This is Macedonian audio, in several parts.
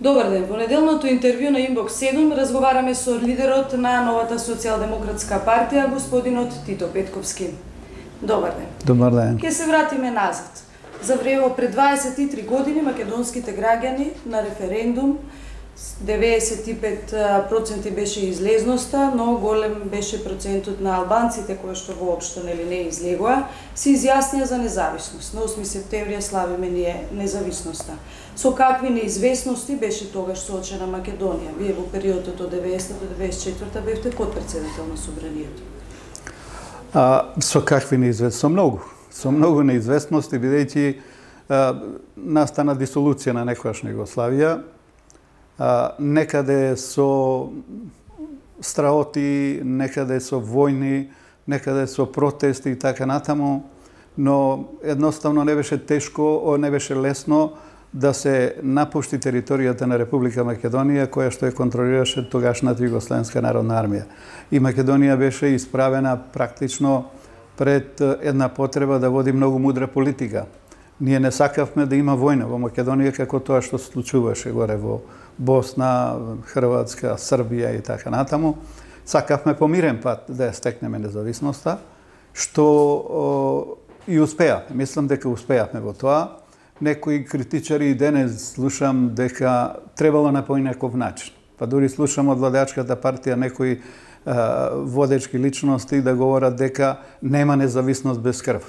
Добар ден, во неделното интервју на Инбокс 7 разговараме со лидерот на новата социјалдемократска партија, господинот Тито Петковски. Добар ден. Добар ден. Ке се вратиме назад. За време пред 23 години македонските граѓани на референдум 95% беше излезноста, но голем беше процентот на албанците кои што воопшто не излегоа, се изјаснија за независност. На 8 септември славиме ние независноста. Со какви неизвестности беше тогаш соочена Македонија? Вие во периодот од 90 до 94 бевте потпредседател на собранието. Со какви неизвестности? Со многу неизвестности, бидејќи настана дисолуција на некогашна Југославија, некаде со страоти, некаде со војни, некаде со протести и така натаму, но едноставно не беше тешко, не беше лесно да се напушти територијата на Република Македонија, која што ја контролираше тогашната Југославенска народна армија. И Македонија беше исправена практично пред една потреба да води многу мудра политика. Ние не сакавме да има војна во Македонија како тоа што се случуваше горе во Босна, Хрватска, Србија и така натаму. Сакавме по мирен пат да ја стекнеме независноста, што и успеавме. Мислам дека успеавме во тоа. Некои критичари и денес слушам дека требало на поинаков начин. Па дури слушам од владеачката партија некои водечки личности да говорат дека нема независност без крв.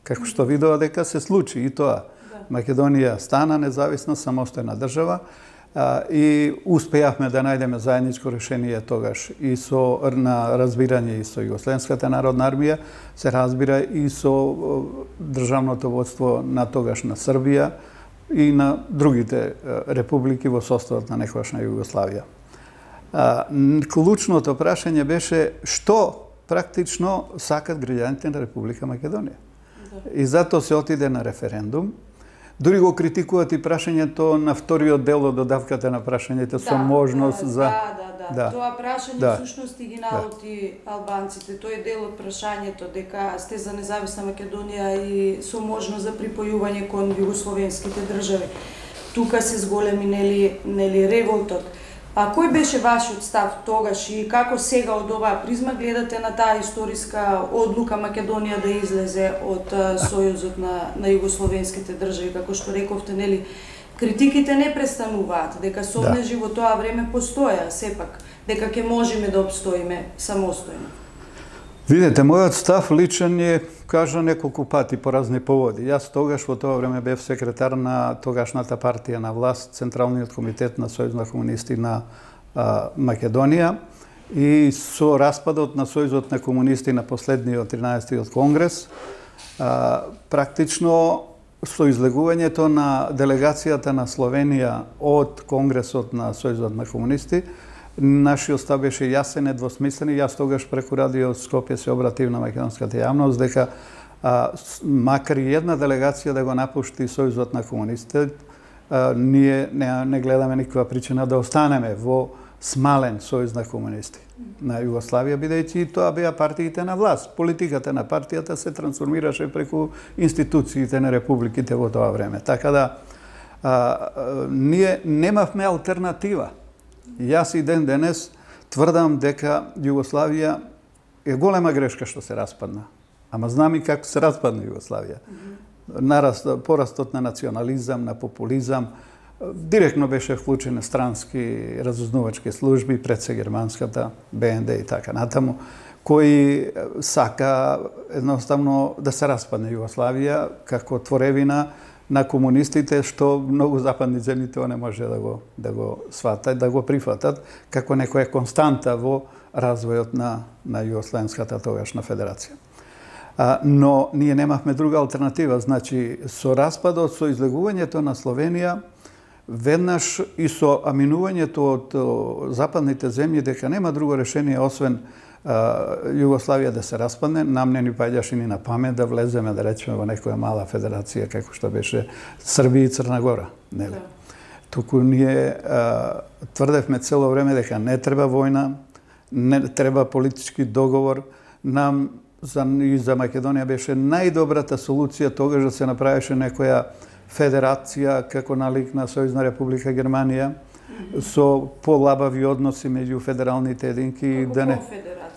Како што видоа дека се случи и тоа. Македонија стана независна, самостојна држава и успеавме да најдеме заедничко решение тогаш и со разбирање и со Југославенската народна армија, се разбира и со државното водство на тогашна Србија и на другите републики во составот на некогашна Југославија. Клучното прашање беше што практично сакат граѓаните на Република Македонија. И затоа се отиде на референдум. Дури го критикуваат и прашањето на вториот дел од додавката на прашањето со можност за... Тоа прашање всушност ги наоти албанците. Тој е дел од прашањето дека сте за независна Македонија и со можност за припојување кон југословенските држави. Тука се зголеми нели револтот. А кој беше вашиот став тогаш и како сега од оваа призма гледате на таа историска одлука Македонија да излезе од Сојузот на југословенските држави? Како што рековте, нели, критиките не престануваат, дека совнежи во тоа време постоја, сепак, дека ќе можеме да обстоиме самостојно. Видете, мојот став личен е, кажа неколку пати по разни поводи. Јас тогаш во тоа време бев секретар на тогашната партија на власт, Централниот комитет на Сојуз на комунисти на Македонија, и со распадот на Сојузот на комунисти на последниот 13-тиот конгрес, практично со излегувањето на делегацијата на Словенија од конгресот на Сојузот на комунисти, нашиот став беше јасен, недвосмислен и јас тогаш преку радио Скопје се обратив на македонската јавност дека макар и една делегација да го напушти Сојузот на комунистите, ние не гледаме никаква причина да останеме во смален Сојуз на комунисти на Југославија, бидејќи тоа беа партиите на власт. Политиката на партијата се трансформираше преку институциите на републиките во тоа време. Така да ние немавме алтернатива. Јас и ден денес тврдам дека Југославија е голема грешка што се распадна. Ама знам и како се распадна Југославија. Порастот на национализам, на популизам, директно беше вклучена странски разузнавачки служби, пред се германската, БНД и така натаму, кои сака едноставно да се распадне Југославија како творевина на комунистите, што многу западни земји тоа не може да го сватат, да го прифатат како некоја константа во развојот на Југославенската тогашна федерација. Но ние немавме друга алтернатива. Значи, со распадот, со излегувањето на Словенија, веднаш и со аминувањето од западните земји дека нема друго решение освен Југославија да се распадне, нам не ни паѓаше ни на памет да влеземе, да речеме, во некоја мала федерација како што беше Србија и Црна Гора. Нели? Туку ние тврдевме цело време дека не треба војна, не треба политички договор. Нам и за Македонија беше најдобрата солуција тогаш да се направеше некоја федерација како налик на Сојузна република Германија, со полабави односи меѓу федералните единки,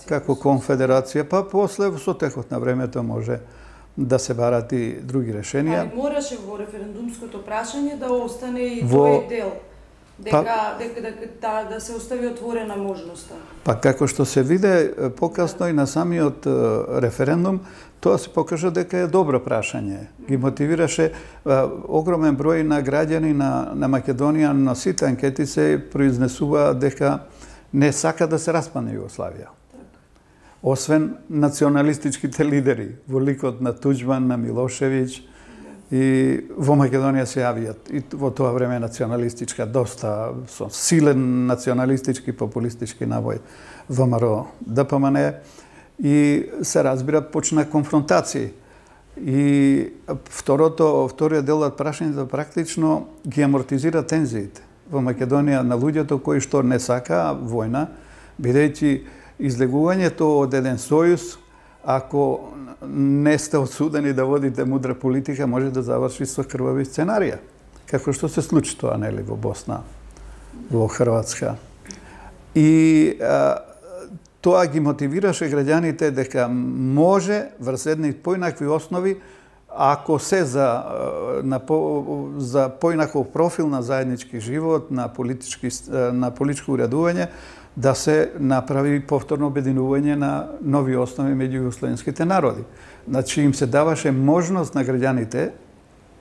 како конфедерација, па после со текот на времето може да се барат и други решенија. Али мораше во референдумското прашање да остане и тој дел, да се остави отворена можноста. Па како што се виде покасно и на самиот референдум, тоа се покажа дека е добро прашање. Ги мотивираше огромен број на граѓани на Македонија, на сите анкети се произнесува дека не сака да се распадне Југославија. Освен националистичките лидери, во ликот на Туџман, на Милошевиќ, и во Македонија се јавиат и во тоа време националистичка, доста со силен националистички, популистички набој ВМРО ДПМН, и се разбира почна конфронтации. И вториот дел од прашањето практично ги амортизира тензиите во Македонија на луѓето кои што не сакаа војна, бидејќи излегувањето од еден сојуз, ако не сте осудени да водите мудра политика, може да заврши со крвави сценарија. Како што се случи тоа, нели, во Босна, во Хрватска. И тоа ги мотивираше граѓаните дека може врз едни поинакви основи, ако се за поинаков профил на заеднички живот, на политичко уредување, да се направи повторно обединување на нови основи меѓу југословенските народи. Значи им се даваше можност на граѓаните,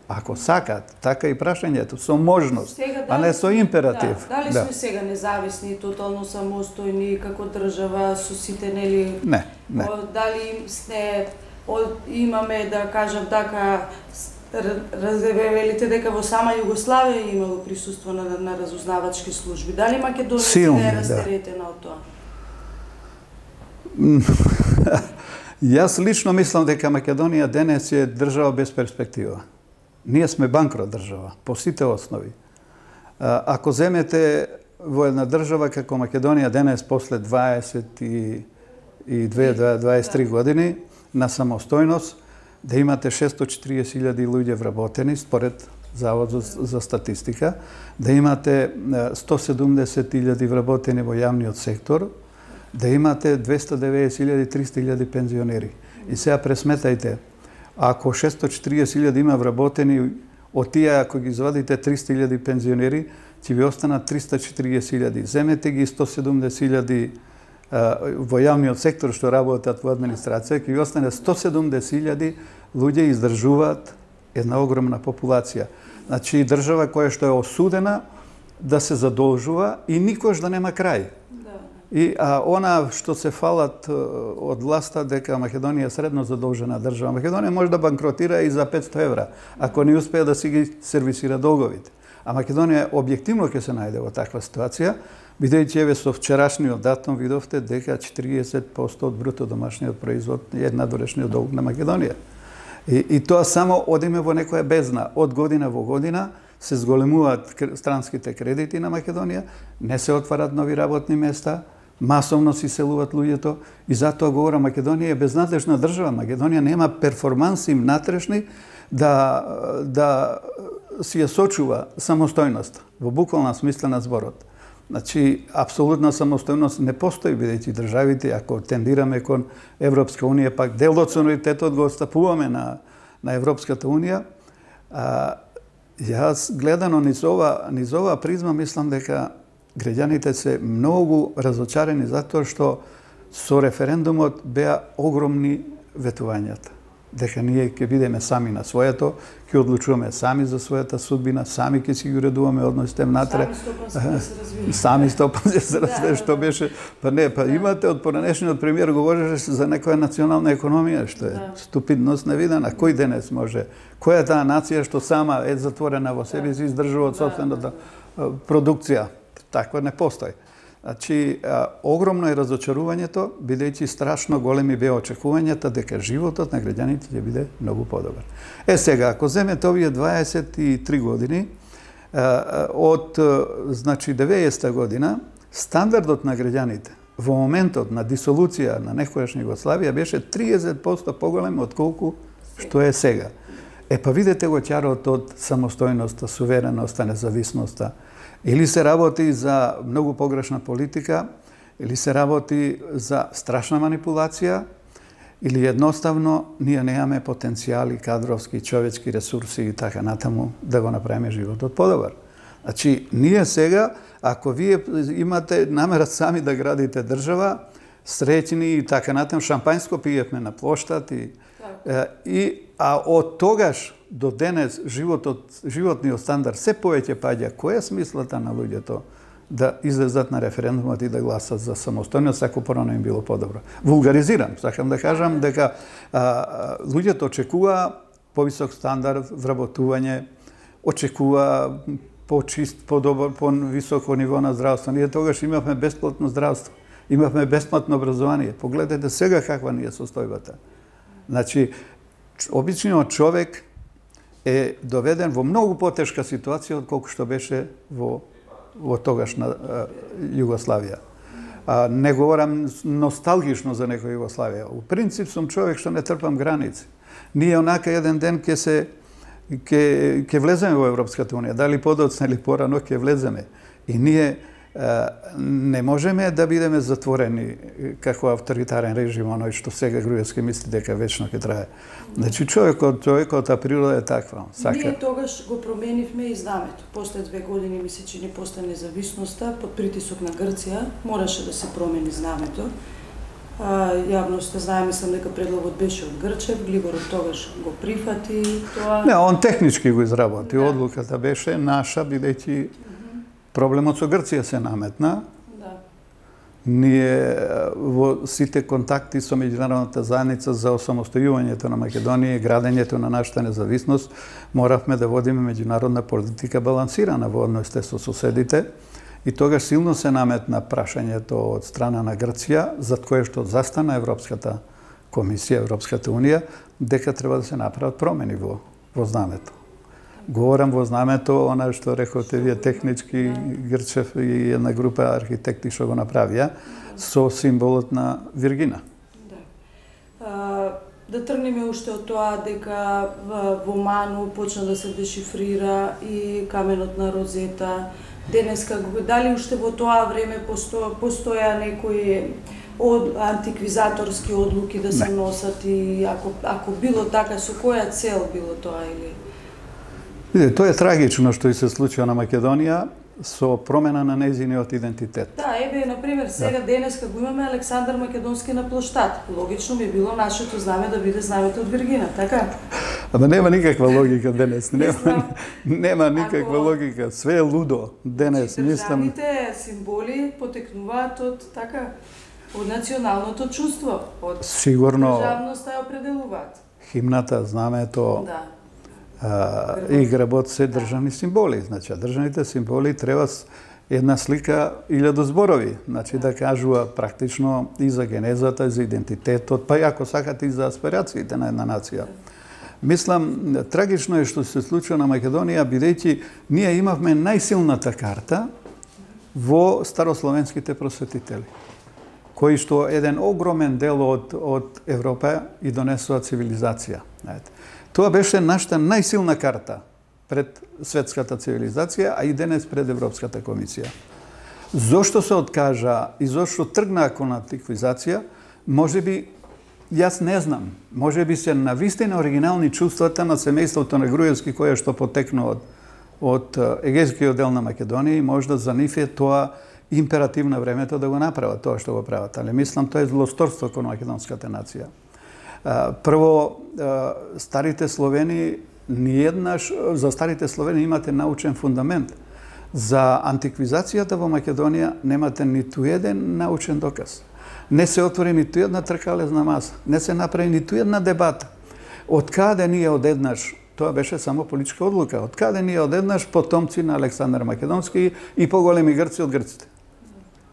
ако сакат, така и прашањето, со можност, а не со императив. Дали сме сега независни, тотално самостојни како држава со сите, нели? Не. Дали имаме, да кажам така, велите дека во сама Југославија имало присуство на разузнавачки служби. Дали Македонија сега е растеретена од тоа? Јас лично мислам дека Македонија денес е држава без перспектива. Ние сме банкрот држава, по сите основи. Ако земете во една држава како Македонија денес, после 22-23 години на самостојност, да имате 640.000 луѓе вработени, според Завод за статистика, да имате 170.000 вработени во јавниот сектор, да имате 290.000-300.000 пензионери. И сега пресметајте, ако 640.000 има вработени, од тие, ако ги извадите 300.000 пензионери, ќе ви останат 340.000. Земете ги 170.000 во јавниот сектор што работат во администрација, ќе ви остане 170.000 луѓе издржуваат една огромна популација. Значи, држава која што е осудена да се задолжува и никош да нема крај. И она што се фалат од власта дека Македонија е средно задолжена држава, Македонија може да банкротира и за 500 евра, ако не успее да си ги сервисира долговите. А Македонија објективно ќе се најде во таква ситуација, бидејќи еве со вчерашниот датум видовте дека 40% од бруто домашниот производ е надворешниот долг на Македонија. И тоа само одиме во некоја бездна. Од година во година се зголемуваат странските кредити на Македонија, не се отварат нови работни места, масовно си селуваат луѓето и затоа говорам, Македонија е безнадлежна држава. Македонија нема перформанси внатрешни да си ја сочува самостојност во буквална смисла на зборот. Значи, апсолутна самостојност не постои, бидејќи државите, ако тендираме кон Европска Унија, пак дел од суверенитетот го отстапуваме на Европската Унија. Јас гледано низ ова призма мислам дека граѓаните се многу разочарени затоа што со референдумот беа огромни ветувањата. Дека ние ќе бидеме сами на своето, ќе одлучуваме сами за својата судбина, сами ќе си ги уредуваме односите внатре. Сами стопански се развие, што беше... имате од поранешниот премиер говореше за некоја национална економија, што е ступидност невидена. Кој денес може? Која е таа нација што сама е затворена во себе и се издржува од сопствената продукција? Таква не постои. Значи, огромно е разочарувањето, бидејќи страшно големи беа очекувањата дека животот на граѓаните ќе биде многу подобар. Сега, ако земете овие 23 години, од 90-та година, стандардот на граѓаните во моментот на дисолуција на некојашна Југославија беше 30% поголем од колку што е сега. Па видете го ќарот од самостојноста, сувереноста, независноста. Или се работи за многу погрешна политика, или се работи за страшна манипулација, или едноставно ние немаме потенцијали, кадровски, човечки ресурси и така натаму да го направиме животот подобар. Значи, ние сега, ако вие имате намера сами да градите држава, среќни и така натаму, шампањско пиевме на плоштад а од тогаш до денес животниот стандард се повеќе паѓа. Која е смислата на луѓето да излезат на референдумот и да гласат за самостојност, ако порано им било подобро? Вулгаризирам, сакам да кажам дека луѓето очекува повисок стандард, вработување, очекува почист, подобар, повисоко ниво на здравство. Ние тогаш имавме бесплатно здравство, имавме бесплатно образование. Погледнете сега каква ни е состојбата. Значи, обичниот човек е доведен во многу потешка ситуација од колку што беше во тогашна Југославија. Не говорам носталгично за некоја Југославија. У принцип сум човек што не трпам граници. Ние онака еден ден ќе влеземе во Европската унија, дали подоцна или порано ќе влеземе. И ние не можеме да бидеме затворени како авторитарен режим, оној што сега Груевски мисли дека вечно ќе трае. Значи човекот природа е таква. Ние тогаш го променивме и знамето. После 2 години ми се чини после независноста, под притисок на Грција, мораше да се промени знамето. Јавноста знае, мислам дека предлогот беше од Грчев, Глиборов тогаш го прифати тоа. Не, он технички го изработи. Одлуката беше наша, бидејќи проблемот со Грција се наметна. Ние во сите контакти со меѓународната заедница за осамостојувањето на Македонија и градењето на нашата независност моравме да водиме меѓународна политика балансирана во односите со соседите. И тогаш силно се наметна прашањето од страна на Грција, зад кое што застана Европската комисија, Европската унија, дека треба да се направат промени во знамето. Говорам во знамето, она што рековте вие технички, Грчев и една група архитекти што го направија, со символот на Виргина. Да тргнеме уште од тоа дека во Ману почна да се дешифрира и каменот на Розета. Денеска, дали уште во тоа време постоја некои антиквизаторски одлуки да се носат и ако било така, со која цел било тоа или? Тоа е трагично што и се случува на Македонија со промена на нејзиниот идентитет. Да, например, сега денеска го имаме Александар Македонски на плоштад. Логично би било нашето знаме да биде знамето од Виргина, така? Ама нема никаква логика денес. Нема никаква логика. Све е лудо денес, мислам. Државните символи потекнуваат од така, од националното чувство, од државноста ја определуваат. Химната, знамето, и грбот се државни символи. Значи, државните символи треба една слика 1000 зборови. Значи, да кажува практично и за генезата, и за идентитетот, па и ако сакат и за аспирациите на една нација. Мислам, трагично е што се случува на Македонија, бидејќи ние имавме најсилната карта во старословенските просветители, кои што еден огромен дел од Европа и донесува цивилизација. Тоа беше нашата најсилна карта пред светската цивилизација, а и денес пред Европската комисија. Зошто се откажа и зошто тргна кон антиквизација, можеби, јас не знам, можеби се навистина оригинални чувствата на семејството на Груевски, која што потекна од егејскиот дел на Македонија и можда за нив е тоа императив на времето да го направат тоа што го прават. Али мислам, тоа е злосторство кон македонската нација. Прво, старите словени за старите словени имате научен фундамент. За антиквизацијата во Македонија немате ниту еден научен доказ. Не се отвори ниту една тркалезна маса, не се направи ниту една дебата. Од каде ние одеднаш, тоа беше само политичка одлука, од каде ние одеднаш потомци на Александар Македонски и поголеми грци од грците.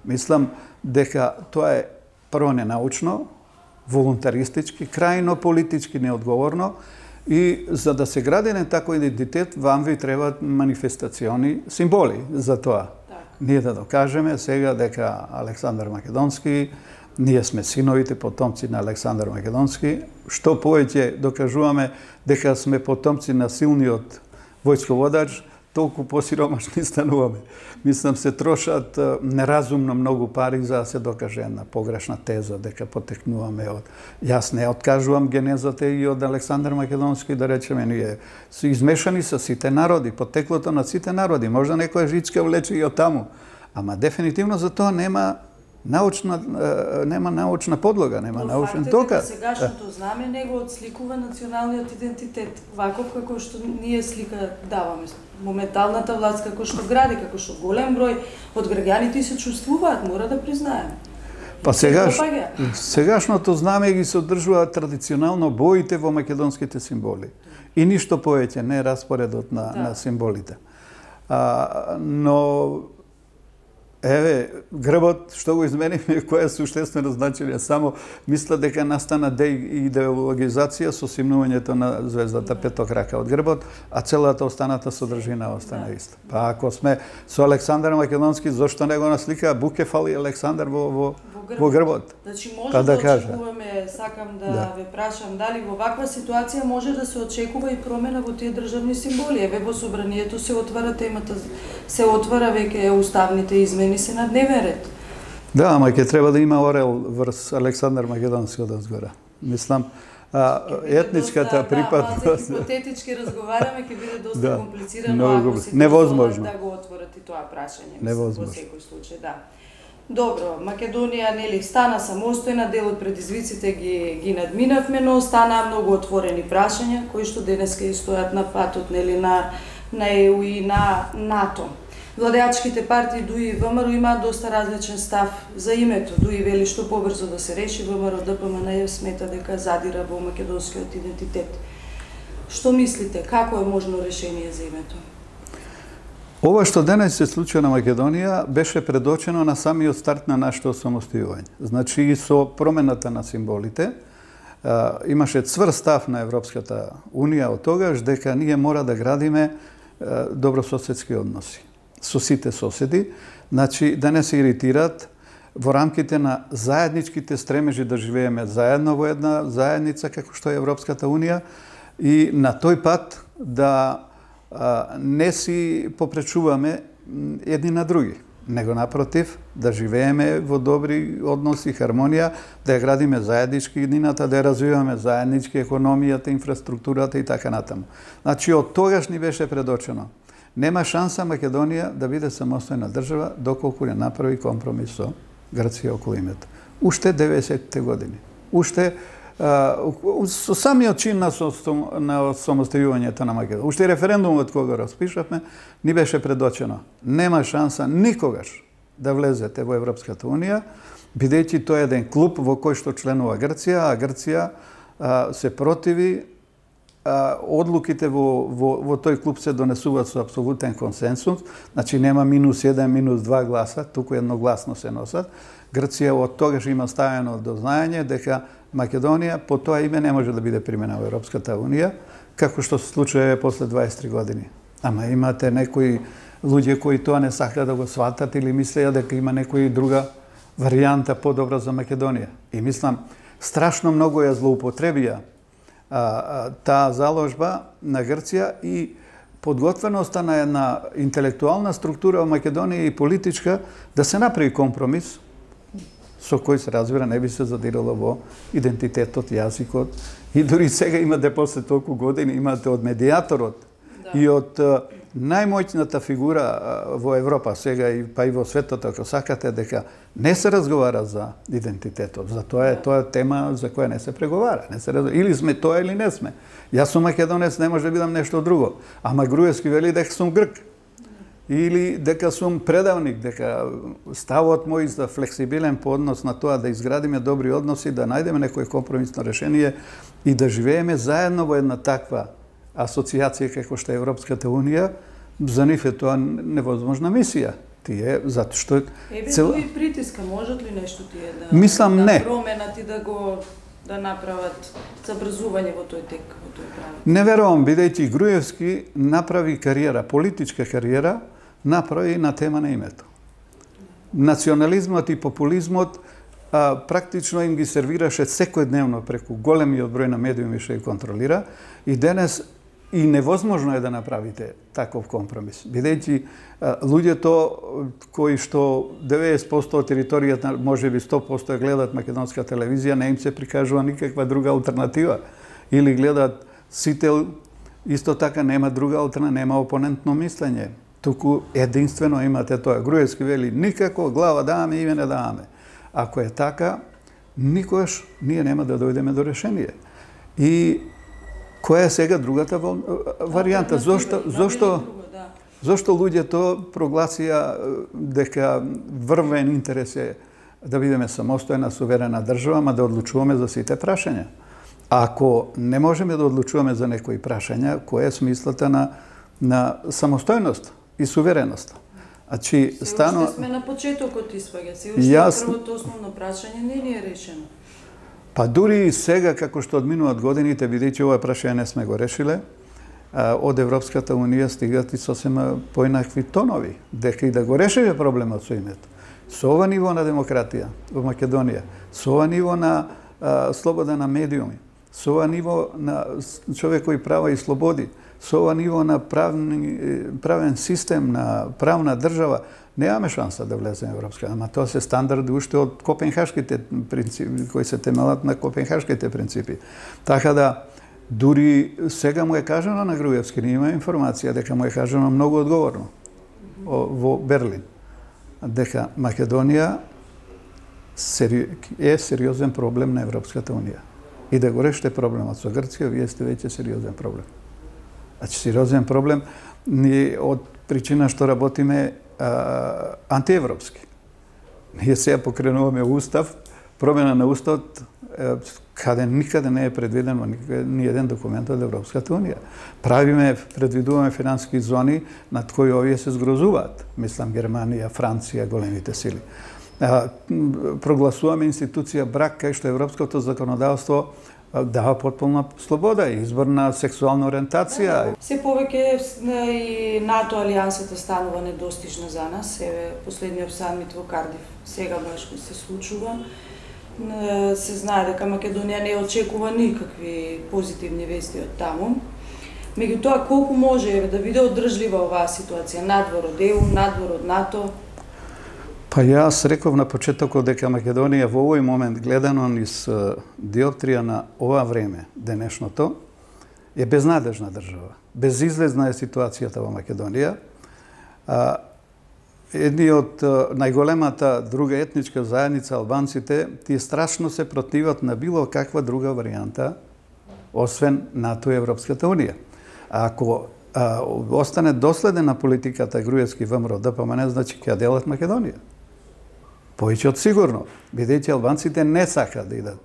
Мислам дека тоа е прво ненаучно, волунтаристички, крајно политички неодговорно и за да се гради еден такој идентитет, вам ви требаат манифестациони символи за тоа. Ние да докажеме сега дека Александар Македонски Ние сме синовите потомци на Александар Македонски. Што повеќе докажуваме дека сме потомци на силниот војсководач, толку посиромашни стануваме. Мислам, се трошат неразумно многу пари за да се докаже една погрешна теза дека потекнуваме од... Јас не откажувам генезата и од Александар Македонски, да речеме, ние се измешани со сите народи, потеклото на сите народи. Можда некоја жичка влече и од таму. Ама дефинитивно за тоа нема научна подлога, нема научен доказ. Сегашното знаме него отсликува националниот идентитет, ваков како што ние слика даваме. Моменталната власт како што гради, како што голем број од граѓаните се чувствуваат, мора да признаеме. Па сегашното знаме ги содржува традиционално боите во македонските символи. И ништо повеќе, не распоредот на символите. Но еве, грбот, што го измениме, која е суштествено значење, само мисла дека настана деидеологизација со симнувањето на звездата петокрака од грбот, а целата останата содржина остана иста. Па ако сме со Александар Македонски, зошто не го насликаа Букефал и Александар во грбот? Значи може да очекуваме, сакам да ве прашам, дали во ваква ситуација може да се очекува и промена во тие државни символи? Еве во собранието се отвара темата, се отвара веќе уставните измени се на дневен ред. Да, ама ќе треба да има орел врз Александар Македонски од озгора. Мислам, етничката припадност... Да, хипотетички разговараме, ќе биде доста комплицирано ако се невозможно да го отворат и тоа прашање. Невозможно. Во секој случај, да. Добро, Македонија нели стана самостојна, дел од предизвиците ги надминавме, но останаа многу отворени прашања кои што денеска и стојат на патот нели на ЕУ и на НАТО. Владеачките партии ДУИ и ВМРО имаат доста различен став за името. ДУИ вели што побрзо да се реши, ВМРО ДПМН смета дека задира во македонскиот идентитет. Што мислите, како е можно решение за името? Ова што денес се случува на Македонија беше предочено на самиот старт на нашето самостојување. Значи и со промената на символите имаше цврст став на Европската Унија од тогаш дека ние мора да градиме добрососедски односи со сите соседи, значи да не се иритират во рамките на заедничките стремежи да живееме заедно во една заедница како што е Европската Унија и на тој пат да не си попречуваме едни на други, него напротив, да живееме во добри односи, хармонија, да ја градиме заеднички еднината, да ја развиваме заеднички економијата, инфраструктурата и така натаму. Значи, од тогаш ни беше предочено. Нема шанса Македонија да биде самостојна држава доколку не направи компромис со Грција околу името. Уште 90-те години. Уште со самиот чин на самостојувањето на Македонија. Уште референдумот кога распишавме, ни беше предочено. Нема шанса никогаш да влезете во Европската Унија, бидејќи тоа е еден клуб во кој што членува Грција, а Грција се противи одлуките во тој клуб се донесуваат со апсолутен консенсус, значи нема -1, -2 гласа, туку едногласно се носат. Грција од тогаш има ставено до знаење дека Македонија по тоа име не може да биде примена во Европската Унија, како што се случува после 23 години. Ама имате некои луѓе кои тоа не сакаат да го сватат или мислеја дека има некоја друга варијанта подобра за Македонија. И мислам, страшно многу ја злоупотребија таа заложба на Грција и подготвеноста на една интелектуална структура во Македонија и политичка да се направи компромис со кој се разбира не би се задирало во идентитетот, јазикот. И дури сега имате после толку години, имате од медијаторот и од најмоćната фигура во Европа сега и па и во светот, ако сакате, дека не се разговара за идентитетот. За тоа е тема за која не се преговара. Или сме тоа или не сме. Јас сум македонец, не може да бидам нешто друго. Ама Груевски вели дека сум грк. Или дека сум предавник, дека ставот мој за флексибилен по однос на тоа да изградиме добри односи, да најдеме некој компромисно решение и да живееме заедно во една таква асоциација како што е Европската Унија, за нив е тоа невозможна мисија. Тие, затоа што... Тој притиска, можат ли нешто тие да... Мислам, не. Да променат и да направат забрзување во тој тек, во тој правец? Не верувам, бидејќи Груевски направи кариера, политичка кариера, направи на тема на името. Национализмот и популизмот практично им ги сервираше секојдневно преку големиот број на медиуми што ги контролира и денес и невозможно е да направите таков компромис. Бидејќи луѓето кои што 90% од територијата, можеби 100% гледат македонска телевизија, не им се прикажува никаква друга алтернатива. Или гледат Сител, исто така нема друга алтернатива, нема опонентно мислење. Туку единствено имате тоа. Груевски вели, никако глава даваме, име не даваме. Ако е така, никогаш ние нема да дојдеме до решение. И која е сега другата варијанта? Зошто луѓето прогласија дека врвен интерес е да бидеме самостојна, суверена држава, ама да одлучуваме за сите прашања? Ако не можеме да одлучуваме за некои прашања, која е смислата на самостојност и сувереност? Се уште сме на почетокот испаѓа, се уште првото основно прашање не е решено. Па дури и сега, како што одминуваат годините, бидејќи ова прашање не сме го решиле, од Европската Унија стигат и сосема поинакви тонови, дека и да го решиме проблемот со името. Со ова ниво на демократија во Македонија, со ова ниво на слобода на медиуми, со ова ниво на човекови права и слободи, со ова ниво на правен систем, на правна држава, немаме шанса да влеземе во Европска. Ама тоа се стандарди уште од копенхашките принципи, кои се темелат на копенхашките принципи. Така да, дури сега му е кажано на Груевски, ние имаме информација дека му е кажано многу одговорно во Берлин, дека Македонија е сериозен проблем на Европската Унија. И да го решите проблемот со Грција, вие сте веќе сериозен проблем. Значи, сериозен проблем ние од причина што работиме антиевропски. Ние сега покренуваме устав, промена на уставот, каде никаде не е предвидено ни еден документ од Европската Унија. Предвидуваме финансиски зони над кои овие се згрозуваат. Мислам Германија, Франција, големите сили. Прогласуваме институција брак, кај што европското законодавство дава потполна слобода и избор на сексуална ориентација. Се повеќе и НАТО алијансата станува недостижна за нас. Еве последниот самит во Кардиф сега баш се случува. Се знае дека Македонија не очекува никакви позитивни вести од таму. Меѓутоа, колку може да биде одржлива оваа ситуација надвор од ЕУ, надвор од НАТО? Па јас реков на почетокот дека Македонија во овој момент гледано низ диоптрија на ова време, денешното, е безнадежна држава. Безизлезна е ситуацијата во Македонија. Едни од најголемата друга етничка заедница, албанците, тие страшно се противат на било каква друга варијанта, освен НАТО и Европската Унија. Ако остане доследен на политиката Груевски ВМРО ДПМН, значи ќе делат Македонија. Повеќе од сигурно, бидејќи албанците не сакаат да идат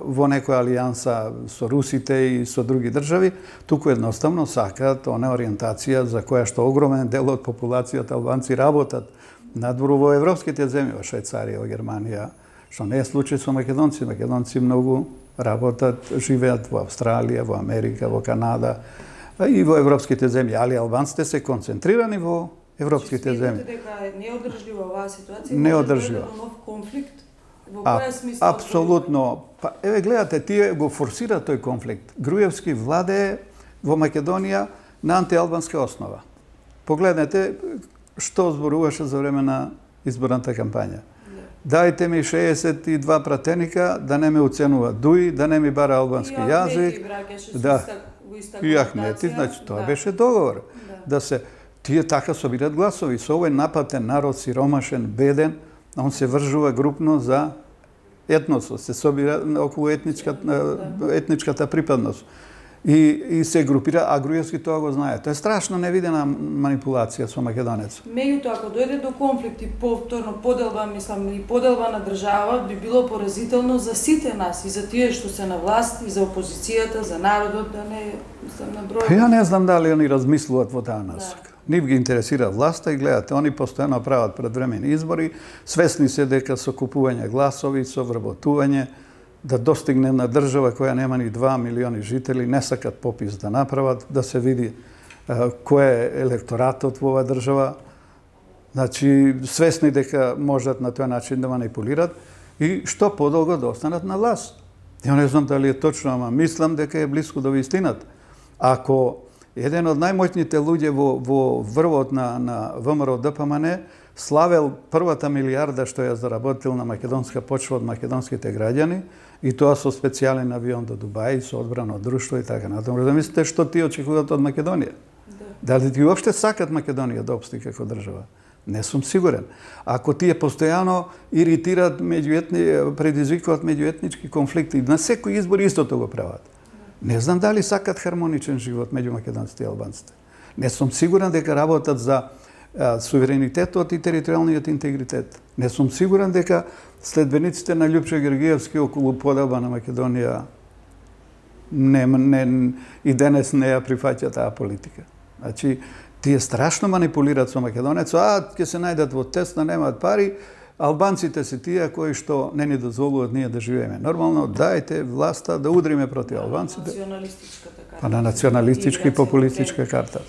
во некоја алијанса со русите и со други држави, туку едноставно сакаат она ориентација за која што огромен дел од популацијата албанци работат надвор во европските земји, во Швајцарија, во Германија, што не е случај со македонци. Македонци многу работат, живеат во Австралија, во Америка, во Канада и во европските земји, али албанците се концентрирани во европските земји. Дека е неодржлива оваа ситуација? Неодржлива. Нов конфликт? Во која смисла? Апсолутно. Па, еве, гледате, тие го форсира тој конфликт. Груевски владее во Македонија на антиалбанска основа. Погледнете што зборуваше за време на изборната кампања. Дајте ми 62 пратеника да не ме уценува дуи, да не ми бара албански јазик. И Ахмети, значи тоа беше договор. Да се тие така собират гласови. Со овој напатен народ, сиромашен, беден, он се вржува групно за етносот, се собира околу етничката припадност. И се групира, а Груевски тоа го знае. Тоа е страшно невидена манипулација со македонец. Меѓутоа, ако дојде до конфликт и повторно поделба, мислам, и поделба на држава, би било поразително за сите нас, и за тие што се на власт, и за опозицијата, за народот, да не мислам на број. Ја не знам дали они размислуваат во таа насока. Нив ги интересира власта и гледате, они постојано прават предвремени избори, свесни се дека со купување гласови, со вработување, да достигне на држава која нема ни 2 милиони жители, не сакат попис да направат, да се види кој е електоратот во оваа држава. Значи, свесни дека можат на тој начин да манипулират. и што подолго да останат на власт. Ја не знам дали е точно, ама мислам дека е близко до вистината. Ако еден од најмоćните луѓе во врвот на ВМРО ДПМН славел првата милијарда што ја заработил на македонска почва од македонските граѓани, и тоа со специјален авион до Дубај, со одбрано друштво и така натаму. Да мислите што ти очекуваат од Македонија? Дали ти уопште сакат Македонија да опсти како држава? Не сум сигурен. Ако тие постојано иритираат предизвикуваат меѓуетнички конфликти, на секој избор истото го прават. Не знам дали сакат хармоничен живот меѓу македонците и албанците. Не сум сигурен дека работат за суверенитетот и територијалниот интегритет. Не сум сигурен дека следбениците на Љупчо Георгиевски околу поделба на Македонија и денес не ја прифаќа таа политика. Значи, тие страшно манипулираат со македонецот, ќе се најдат во тесна, немаат пари, албанците се тие кои што не ни дозволуваат ние да живееме нормално, дајте власта да удриме против албанците. Националистичката карта. Па на националистичка и популистичка карта.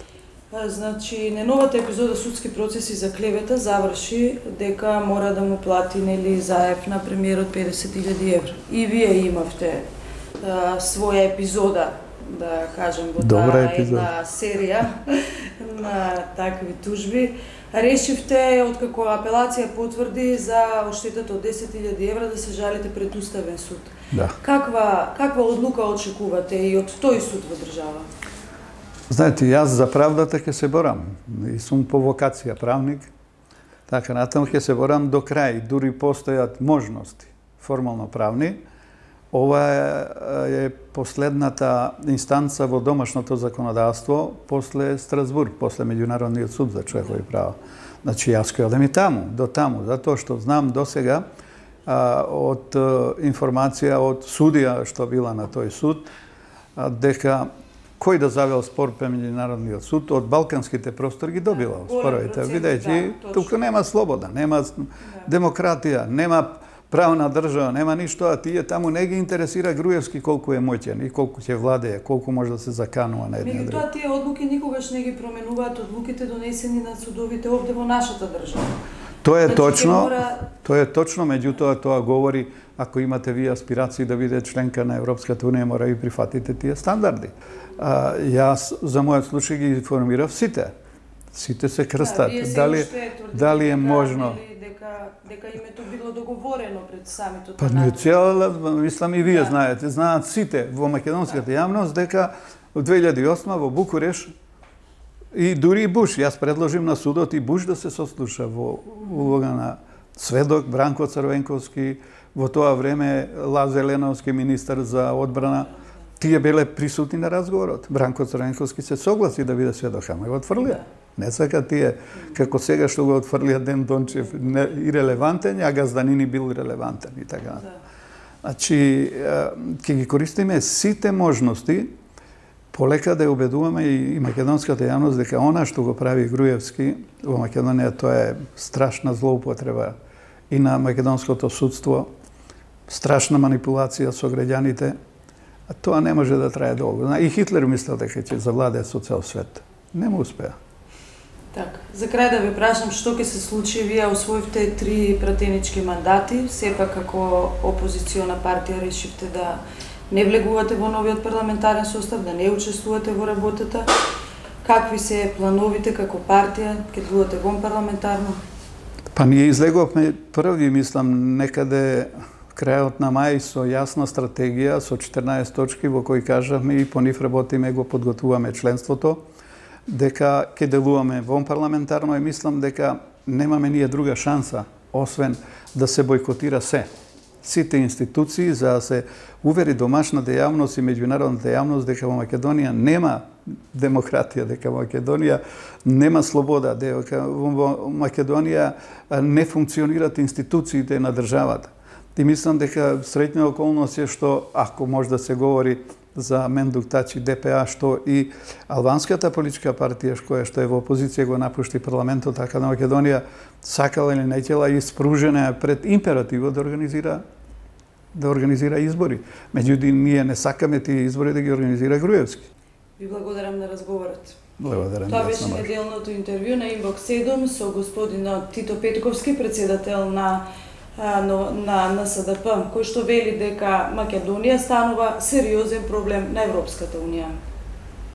Значи, неновата епизода судски процеси за клевета заврши дека мора да му плати нели заев на премиерот 50.000 евро. И вие имавте своја епизода, да кажем, во таа една серија на такви тужби. Решивте, откако апелација потврди за оштетата од 10.000 евра, да се жалите пред Уставен суд. Да. Каква одлука очекувате и од тој суд во држава? Знаете, јас за правдата ќе се борам. И сум по вокација правник. Така натаму ќе се борам до крај. Дури постојат можности формално правни. Ова е последната инстанца во домашното законодавство после Страсбург, после Меѓународниот суд за човекови права. Значи, јас ќе одам и до таму, затоа што знам досега од информација од судија што била на тој суд, дека кој да завел спор пред Меѓународниот суд, од балканските простори ги добила споровите. Видејќи, тука нема слобода, нема демократија, нема правна држава, нема ништо, а тие таму не ги интересира Груевски колку е моќен и колку ќе владее, колку може да се заканува на еден друг. Меѓутоа, тие одлуки никогаш не ги променуваат одлуките донесени на судовите овде во нашата држава. Тоа е точно, меѓутоа тоа говори, ако имате вие аспирации да бидете членка на Европската унија, мора и прифатите тие стандарди. Јас за мојот случај ги информирав сите. Сите се крстат. Дали е можно? Дека името било договорено пред самитот. Па не цела, мислам и вие знаете, знаат сите во македонската јавност дека во 2008 во Букуреш и дури и Буш, јас предложим на судот и Буш да се сослуша во улога на сведок Бранко Црвенковски, во тоа време Лазе Леновски министар за одбрана. Тие биле присутни на разговорот. Бранко Црвенковски се согласи да биде сведок, ама го отфрлија. Не сака тие, како сега што го отфрлија Ден Дончев, ирелевантен, а Газданини бил релевантен и така. Значи, ќе ги користиме сите можности, полека да ја убедуваме и македонската јавност дека она што го прави Груевски во Македонија, тоа е страшна злоупотреба и на македонското судство, страшна манипулација со граѓаните, а тоа не може да трае долго. И Хитлер мислел дека ќе завладее со цел свет. Не му успеа. Така, за крај да ви прашам што ќе се случи, вие освоивте 3 пратенички мандати, сепак како опозициона партија решивте да не влегувате во новиот парламентарен состав, да не учествувате во работата. Какви се плановите како партија, ќе дадувате вон парламентарно? Па ние излегувавме први, мислам, некаде крајот на мај со јасна стратегија, со 14 точки во кои кажавме и по нив работиме, го подготвуваме членството, дека ќе делуваме вон парламентарно и мислам дека немаме ние друга шанса, освен да се бойкотира се. Сите институции за да се увери домашната јавност и меѓународната јавност дека во Македонија нема демократија, дека во Македонија нема слобода, дека во Македонија не функционираат институциите на државата. И мислам дека среќна околност е што, ако може да се говори за Мендук Тачи, ДПА, што и албанската политичка партија, што е во опозиција, го напушти парламентот, така на Македонија, сакала или не ќела и спружена пред императивот да организира избори. Меѓутоа, ние не сакаме тие избори да ги организира Груевски. Ви благодарам на разговорот. Благодарам. Тоа беше неделното интервју на Инбокс 7 со господинот Тито Петковски, председател на на НСДП, кој што вели дека Македонија станува сериозен проблем на Европската унија.